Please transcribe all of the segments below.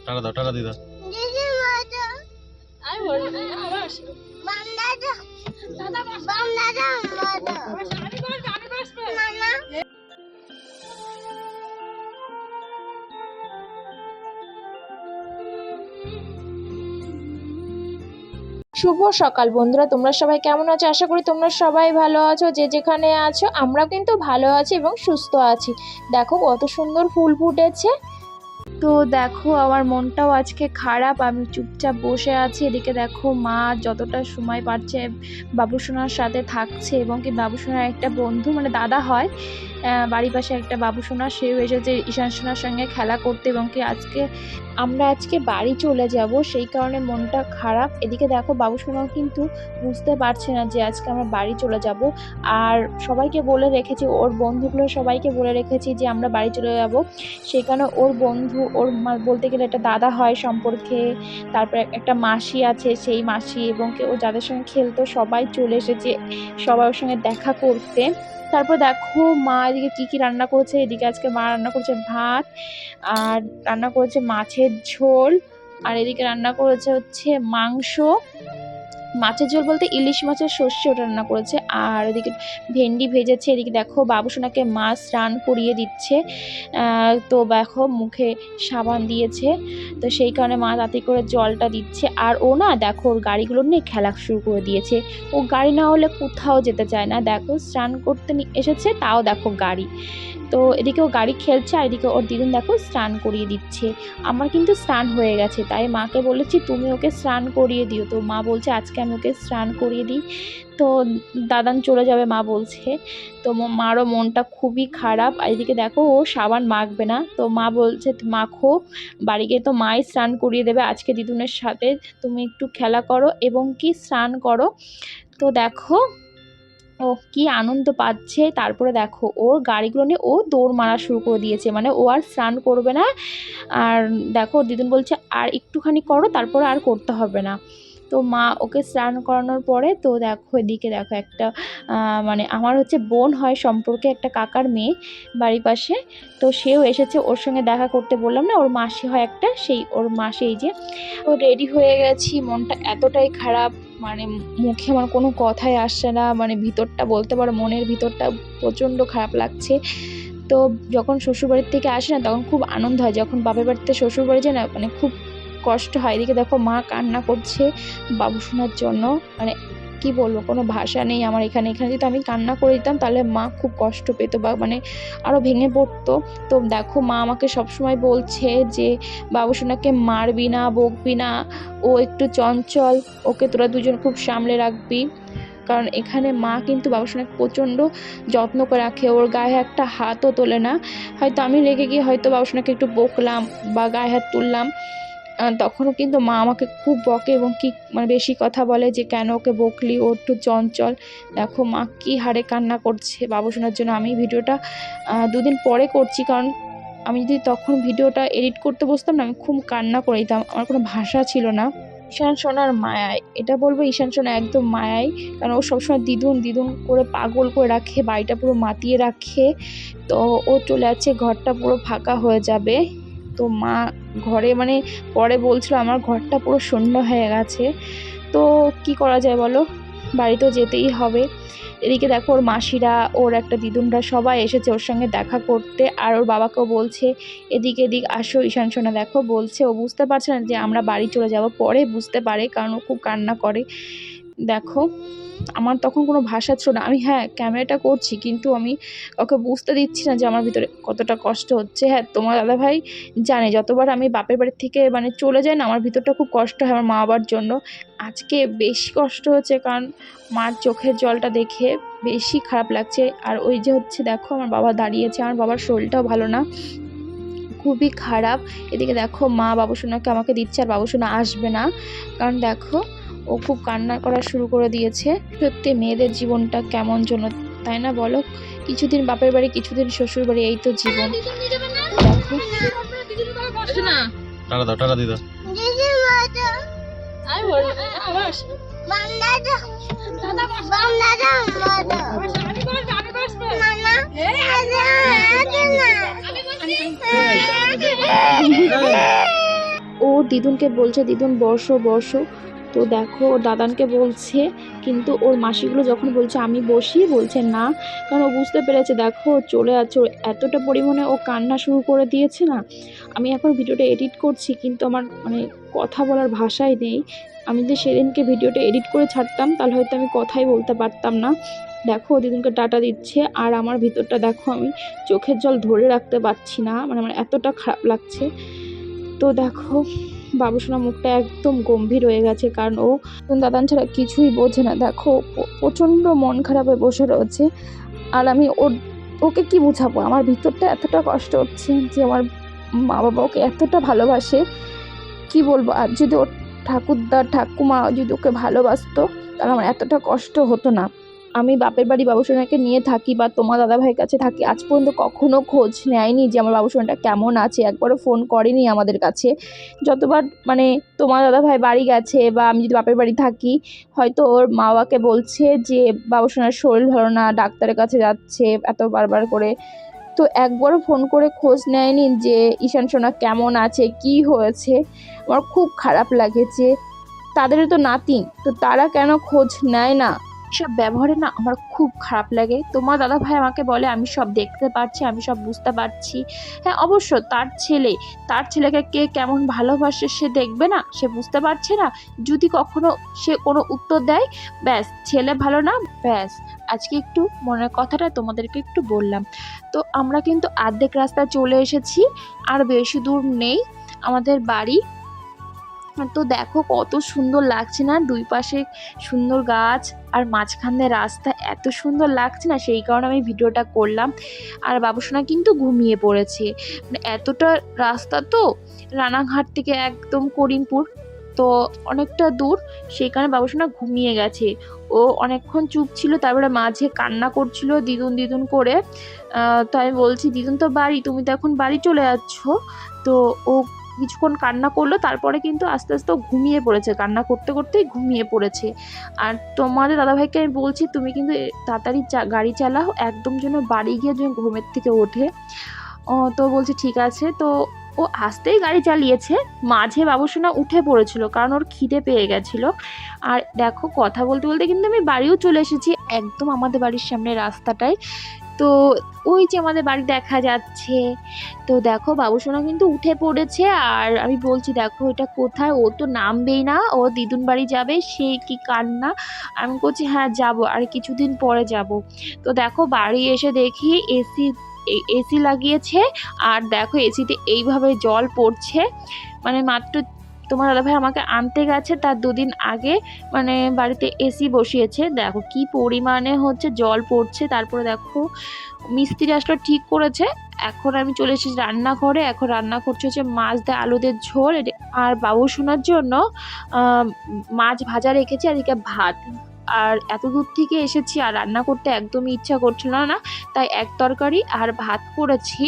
টাকা দাও, টাকা দিয়ে দাও। শুভ সকাল বন্ধুরা, তোমরা সবাই কেমন আছো? আশা করি তোমরা সবাই ভালো আছো। যে যেখানে আছো আমরাও কিন্তু ভালো আছি এবং সুস্থ আছি। দেখো কত সুন্দর ফুল ফুটেছে। তো দেখো আমার মনটাও আজকে খারাপ, আমি চুপচাপ বসে আছি। এদিকে দেখো মা যতটা সময় পাচ্ছে বাবুসোনার সাথে থাকছে, এবং কি বাবুসোনার একটা বন্ধু মানে দাদা হয় বাড়ির পাশে একটা বাবুসোনা, সেও এসেছে ঈশান সোনার সঙ্গে খেলা করতে। এবং কি আমরা আজকে বাড়ি চলে যাব, সেই কারণে মনটা খারাপ। এদিকে দেখো বাবুসোনাও কিন্তু বুঝতে পারছে না যে আজকে আমরা বাড়ি চলে যাব। আর সবাইকে বলে রেখেছি, ওর বন্ধুগুলো সবাইকে বলে রেখেছি যে আমরা বাড়ি চলে যাব। সেখানে ওর বন্ধু, ওর বলতে গেলে একটা দাদা হয় সম্পর্কে, তারপরে একটা মাসি আছে, সেই মাসি এবং ও যাদের সঙ্গে খেলতো সবাই চলে এসেছে সবাই ওর সঙ্গে দেখা করতে। তারপর দেখো মা এদিকে কী রান্না করেছে। এদিকে আজকে মা রান্না করেছে ভাত, আর রান্না করেছে মাছের ঝোল, আর এদিকে রান্না করেছে হচ্ছে মাংস। মাছের ঝোল বলতে ইলিশ মাছের সর্ষে, ওটা রান্না করেছে। আর এদিকে ভেন্ডি ভেজেছে। এদিকে দেখো বাবুসোনাকে মা স্নান করিয়ে দিচ্ছে। তো দেখো মুখে সাবান দিয়েছে, তো সেই কারণে মা তাতে করে জলটা দিচ্ছে। আর ও না দেখো ওর গাড়িগুলো নিয়ে খেলা শুরু করে দিয়েছে। ও গাড়ি না হলে কোথাও যেতে চায় না। দেখো স্নান করতে এসেছে, তাও দেখো গাড়ি। তো এদিকে ও গাড়ি খেলছে, আর এদিকে ওর দিদুন দেখো স্নান করিয়ে দিচ্ছে। আমার কিন্তু স্নান হয়ে গেছে, তাই মাকে বলেছি তুমি ওকে স্নান করিয়ে দিও। তো মা বলছে আজকে আমি ওকে স্নান করিয়ে দিই, তো দাদান চলে যাবে মা বলছে। তো মারও মনটা খুবই খারাপ। আর এদিকে দেখো ও সাবান মাখবে না, তো মা বলছে মাখো, বাড়ি গিয়ে তো মাই স্নান করিয়ে দেবে। আজকে দিদুনের সাথে তুমি একটু খেলা করো এবং কি স্নান করো। তো দেখো ও কি আনন্দ পাচ্ছে। তারপরে দেখো ওর গাড়িগুলো নিয়ে ও দৌড় মারা শুরু করে দিয়েছে, মানে ও আর স্নান করবে না। আর দেখো দিদুন বলছে আর একটুখানি করো, তারপরে আর করতে হবে না। তো মা ওকে স্নান করানোর পরে তো দেখো এদিকে দেখো একটা মানে আমার হচ্ছে বোন হয় সম্পর্কে, একটা কাকার মেয়ে বাড়ির পাশে, তো সেও এসেছে ওর সঙ্গে দেখা করতে। বললাম না ওর মাসি হয় একটা, সেই ওর মাসি। এই যে ও রেডি হয়ে গেছি, মনটা এতটাই খারাপ, মানে মুখে আমার কোনো কথাই আসছে না, মানে ভিতরটা বলতে পারো মনের ভিতরটা প্রচণ্ড খারাপ লাগছে। তো যখন শ্বশুরবাড়ির থেকে আসে না তখন খুব আনন্দ হয়, যখন বাপের বাড়িতে শ্বশুরবাড়ি যায় না মানে খুব কষ্ট হয়। এদিকে দেখো মা কান্না করছে বাবুসোনার জন্য, মানে কি বলবো, কোনো ভাষা নেই আমার। এখানে যদি আমি কান্না করে দিতাম তাহলে মা খুব কষ্ট পেত বা মানে আরও ভেঙে পড়তো। তো দেখো মা আমাকে সবসময় বলছে যে বাবুসোনাকে মারবি না, বকবি না, ও একটু চঞ্চল, ওকে তোরা দুজন খুব সামলে রাখবি। কারণ এখানে মা কিন্তু বাবুসোনাকে প্রচণ্ড যত্ন করে রাখে, ওর গায়ে একটা হাতও তোলে না। হয়তো আমি রেগে গিয়ে হয়তো বাবুসোনাকে একটু বকলাম বা গায়ে হাত তুললাম, তখনও কিন্তু মা আমাকে খুব বকে এবং কি মানে বেশি কথা বলে যে কেন ওকে বকলি, ও একটু চঞ্চল। দেখো মা কি হারে কান্না করছে বাবুসোনার জন্য। আমি ভিডিওটা 2 দিন পরে করছি, কারণ আমি যদি তখন ভিডিওটা এডিট করতে বসতাম না আমি খুব কান্না করে দিতাম, আমার কোনো ভাষা ছিল না। ঈশান সোনার মায়ায়, এটা বলবো ঈশান সোনা একদম মায়ায়, কারণ ও সবসময় দিদুন দিদুন করে পাগল করে রাখে, বাড়িটা পুরো মাতিয়ে রাখে। তো ও চলে যাচ্ছে, ঘরটা পুরো ফাঁকা হয়ে যাবে। তো মা ঘরে মানে পরে বলছিল আমার ঘরটা পুরো শূন্য হয়ে গেছে। তো কি করা যায় বলো, বাড়ি তো যেতেই হবে। এদিকে দেখো ওর মাসিরা, ওর একটা দিদুনরা সবাই এসেছে ওর সঙ্গে দেখা করতে। আর ওর বাবাকেও বলছে এদিক আসো ঈশান সোনা। দেখো বলছে, ও বুঝতে পারছে না যে আমরা বাড়ি চলে যাব, পরে বুঝতে পারে কারণ ও খুব কান্না করে। দেখো আমার তখন কোনো ভাষা ছিল না, আমি হ্যাঁ ক্যামেরাটা করছি কিন্তু আমি ওকে বুঝতে দিচ্ছি না যে আমার ভিতরে কতটা কষ্ট হচ্ছে। হ্যাঁ তোমার দাদাভাই জানে যতবার আমি বাপের বাড়ির থেকে মানে চলে যাই না আমার ভিতরটা খুব কষ্ট হয় আমার মা বাবার জন্য। আজকে বেশি কষ্ট হচ্ছে কারণ মার চোখের জলটা দেখে বেশি খারাপ লাগছে। আর ওই যে হচ্ছে দেখো আমার বাবা দাঁড়িয়েছে, আমার বাবার শরীরটাও ভালো না, খুবই খারাপ। এদিকে দেখো মা বাবুসোনাকে আমাকে দিচ্ছে, আর বাবুসোনা আসবে না, কারণ দেখো ও খুব কান্না করা শুরু করে দিয়েছে। সত্যি মেয়েদের জীবনটা কেমন জন্য, তাই না বলো? কিছুদিন বাপের বাড়ি, কিছুদিন শ্বশুর বাড়ি, এই তো জীবন। দেখো টাকা দাও, টাকা দিয়ে দাও। দিদুনকে বলছে দিদুন বসো বসো। তো দেখো ওর দাদানকে বলছে, কিন্তু ওর মাসিগুলো যখন বলছে আমি বসি, বলছে না, কারণ ও বুঝতে পেরেছে দেখো চলে যাচ্ছে। এতটা পরিমাণে ও কান্না শুরু করে দিয়েছে না। আমি এখন ভিডিওটা এডিট করছি কিন্তু আমার মানে কথা বলার ভাষাই নেই। আমি যদি সেদিনকে ভিডিওটা এডিট করে ছাড়তাম তাহলে হয়তো আমি কথাই বলতে পারতাম না। দেখো দিদুনকে টাটা দিচ্ছে আর আমার ভিতরটা দেখো, আমি চোখের জল ধরে রাখতে পারছি না, মানে আমার এতটা খারাপ লাগছে। তো দেখো বাবুসোনা মুখটা একদম গম্ভীর হয়ে গেছে, কারণ ও দাদান ছাড়া কিছুই বোঝে না। দেখো প্রচণ্ড মন খারাপ হয়ে বসে রয়েছে। আর আমি ওকে কি বোঝাবো, আমার ভিতরটা এতটা কষ্ট হচ্ছে যে আমার মা বাবা ওকে এতটা ভালোবাসে, কি বলবো। আর যদি ওর ঠাকুরদা ঠাকুমা যদি ওকে ভালোবাসতো তাহলে আমার এতটা কষ্ট হতো না। আমি বাপের বাড়ি বাবুসোনাকে নিয়ে থাকি বা তোমার দাদা ভাইয়ের কাছে থাকি, আজ পর্যন্ত কখনো খোঁজ নেয়নি যে আমার বাবুসোনাটা কেমন আছে, একবারও ফোন করেনি আমাদের কাছে। যতবার মানে তোমার দাদা ভাই বাড়ি গেছে বা আমি যদি বাপের বাড়ি থাকি, হয়তো ওর মা বাবাকে বলছে যে বাবুসোনার শরীর ভালো না, ডাক্তারের কাছে যাচ্ছে এত বারবার করে। তো একবারও ফোন করে খোঁজ নেয়নি যে ঈশান সোনা কেমন আছে, কি হয়েছে। আমার খুব খারাপ লাগে যে তাদেরও তো নাতি, তো তারা কেন খোঁজ নেয় না। এসব ব্যবহারে না আমার খুব খারাপ লাগে। তোমার দাদা ভাই আমাকে বলে আমি সব দেখতে পাচ্ছি, আমি সব বুঝতে পারছি। হ্যাঁ অবশ্য তার ছেলেকে কে কেমন ভালোবাসে সে দেখবে না, সে বুঝতে পারছে না। যদি কখনো সে কোনো উত্তর দেয়, ব্যাস ছেলে ভালো না, ব্যাস। আজকে একটু মনের কথাটা তোমাদেরকে একটু বললাম। তো আমরা কিন্তু অর্ধেক রাস্তা চলে এসেছি, আর বেশি দূর নেই আমাদের বাড়ি। তো দেখো কত সুন্দর লাগছে না, দুই পাশে সুন্দর গাছ আর মাঝখান দিয়ে রাস্তা, এত সুন্দর লাগছে না, সেই কারণে আমি ভিডিওটা করলাম। আর বাবুসোনা কিন্তু ঘুমিয়ে পড়েছে, মানে এতটা রাস্তা তো রানাঘাট থেকে একদম করিমপুর, তো অনেকটা দূর, সেই কারণে বাবুসোনা ঘুমিয়ে গেছে। ও অনেকক্ষণ চুপ ছিল, তারপরে মাঝে কান্না করছিল দিদুন দিদুন করে। তো আমি বলছি দিদুন তো বাড়ি, তুমি তো এখন বাড়ি চলে যাচ্ছ। তো ও কিছুক্ষণ কান্না করলো, তারপরে কিন্তু আস্তে আস্তে ঘুমিয়ে পড়েছে, কান্না করতে করতেই ঘুমিয়ে পড়েছে। আর তোমাদের দাদাভাইকে আমি বলছি তুমি কিন্তু তাড়াতাড়ি গাড়ি চালাও, একদম যেন বাড়ি গিয়ে যেন ঘুমের থেকে ওঠে। তো বলছে ঠিক আছে। তো ও আস্তেই গাড়ি চালিয়েছে, মাঝে বাবুসোনা উঠে পড়েছিল কারণ ওর খিদে পেয়ে গেছিল। আর দেখো কথা বলতে বলতে কিন্তু আমি বাড়িও চলে এসেছি, একদম আমাদের বাড়ির সামনে রাস্তাটায়। তো ওই যে আমাদের বাড়ি দেখা যাচ্ছে। তো দেখো বাবুসোনা কিন্তু উঠে পড়েছে, আর আমি বলছি দেখো এটা কোথায়, ও তো নামবেই না, ও দিদুন বাড়ি যাবে, সেই কি কান্না। আমি বলছি হ্যাঁ যাব, আর কিছুদিন পরে যাব। তো দেখো বাড়ি এসে দেখি এসি লাগিয়েছে, আর দেখো এসিতে এইভাবে জল পড়ছে। মানে মাত্র তোমার দাদাভাই আমাকে আনতে গেছে তার দুদিন আগে, মানে বাড়িতে এসি বসিয়েছে, দেখো কি পরিমাণে হচ্ছে জল পড়ছে। তারপরে দেখো মিস্ত্রি আসলে ঠিক করেছে। এখন আমি চলে এসেছি রান্নাঘরে, এখন রান্না করছে হচ্ছে মাছ দিয়ে আলু দিয়ে ঝোল, আর বাবুসোনার জন্য মাছ ভাজা রেখেছি, আর এদিকে ভাত। আর এত দূর থেকে এসেছি আর রান্না করতে একদমই ইচ্ছা করছিল না, তাই এক তরকারি আর ভাত করেছি।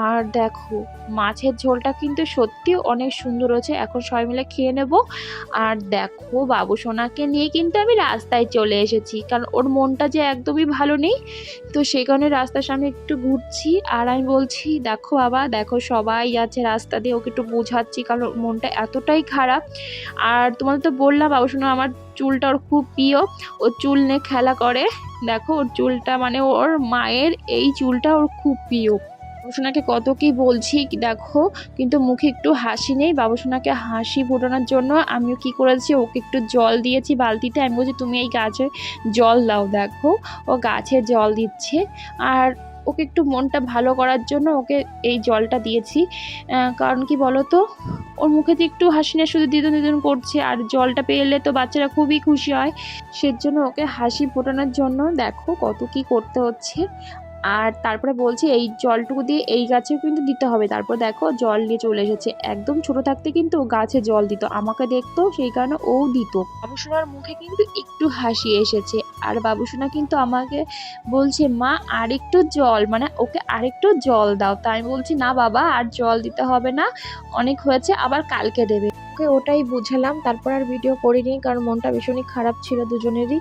আর দেখো মাছের ঝোলটা কিন্তু সত্যি অনেক সুন্দর হয়েছে, এখন সবাই মিলে খেয়ে নেব। আর দেখো বাবুসোনাকে নিয়ে কিন্তু আমি রাস্তায় চলে এসেছি, কারণ ওর মনটা যে একদমই ভালো নেই, তো সেই কারণে রাস্তার সামনে একটু ঘুরছি। আর আমি বলছি দেখো বাবা, দেখো সবাই যাচ্ছে রাস্তা দিয়ে, ওকে একটু বোঝাচ্ছি কারণ ওর মনটা এতটাই খারাপ। আর তোমাদের তো বললাম বাবুসোনা আমার চুলটা ওর খুব প্রিয়, ও চুল নিয়ে খেলা করে। দেখো ওর চুলটা মানে ওর মায়ের এই চুলটা ওর খুব প্রিয়। বাবুসোনাকে কত কি বলছি দেখো, কিন্তু মুখে একটু হাসি নেই। বাবুসোনাকে হাসি ফোটানোর জন্য আমিও কি করেছি, ওকে একটু জল দিয়েছি বালতিতে, আমি বলছি তুমি এই গাছে জল দাও। দেখো ও গাছে জল দিচ্ছে, আর ওকে একটু মনটা ভালো করার জন্য ওকে এই জলটা দিয়েছি। কারণ কি বলো তো, ওর মুখেতে একটু হাসি নেই, শুধু দিদুন দিদুন করছে, আর জলটা পেলে তো বাচ্চারা খুবই খুশি হয়, সেজন্য ওকে হাসি ফোটানোর জন্য দেখো কত কি করতে হচ্ছে। আর তারপরে বলছি এই জলটুকু দিয়ে এই গাছেও কিন্তু দিতে হবে। তারপর দেখো জল নিয়ে চলে এসেছে, একদম ছোট থাকতে কিন্তু ও গাছে জল দিত, আমাকে দেখতো সেই কারণে ও দিত। বাবুসোনার মুখে কিন্তু একটু হাসি এসেছে, আর বাবুসোনা কিন্তু আমাকে বলছে মা আরেকটু জল, মানে ওকে আরেকটু জল দাও। তাই আমি বলছি না বাবা আর জল দিতে হবে না, অনেক হয়েছে, আবার কালকে দেবে। ওকে ওটাই বুঝালাম, তারপর আর ভিডিও করিনি কারণ মনটা ভীষণই খারাপ ছিল দুজনেরই।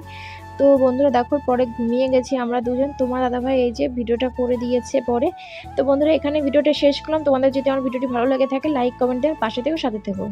তো বন্ধুরা দেখো পরে ঘুমিয়ে গেছি আমরা দুজন। তোমার দাদাভাই এই যে ভিডিওটা করে দিয়েছে পরে। তো বন্ধুরা এখানে ভিডিওটা শেষ করলাম। তোমাদের যদি আমার ভিডিওটি ভালো লেগে থাকে লাইক কমেন্ট দেওয়ার পাশে থেকো, সাথে থেকো।